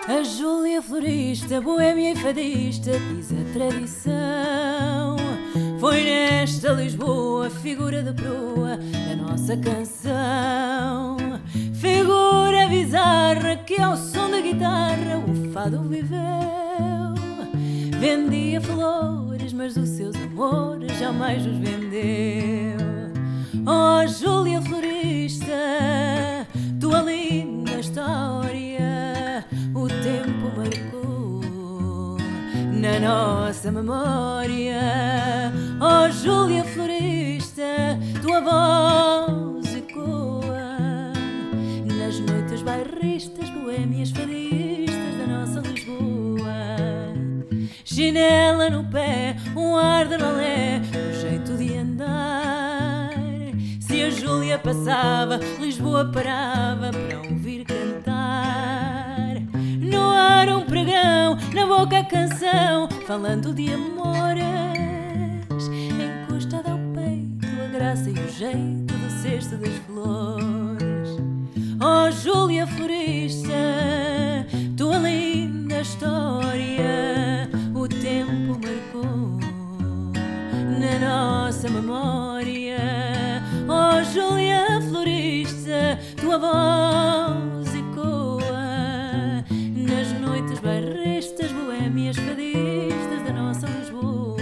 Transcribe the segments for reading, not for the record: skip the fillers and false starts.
A Júlia florista, boêmia e fadista, diz a tradição. Foi nesta Lisboa, figura de proa da nossa canção. Figura bizarra que ao som da guitarra o fado viveu. Vendia flores, mas os seus amores jamais os vendeu. Oh, Júlia florista, tua linda história o tempo marcou na nossa memória. Oh, Júlia florista, tua voz ecoa nas noites bairristas, boêmias fadistas da nossa Lisboa. Chinela no pé, um ar de ralé, um jeito de andar. Se a Júlia passava, Lisboa parava para ouvir cantar. No ar um pregão, na boca a canção, falando de amores. Encostada ao peito, a graça e o jeito do cesto das flores. Oh, Júlia florista, tua linda história o tempo marcou na nossa memória. Oh, Júlia florista, tua voz ecoa nas noites bairristas, boêmias fadistas da nossa Lisboa.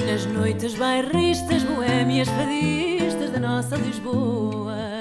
Nas noites bairristas, boêmias fadistas da nossa Lisboa.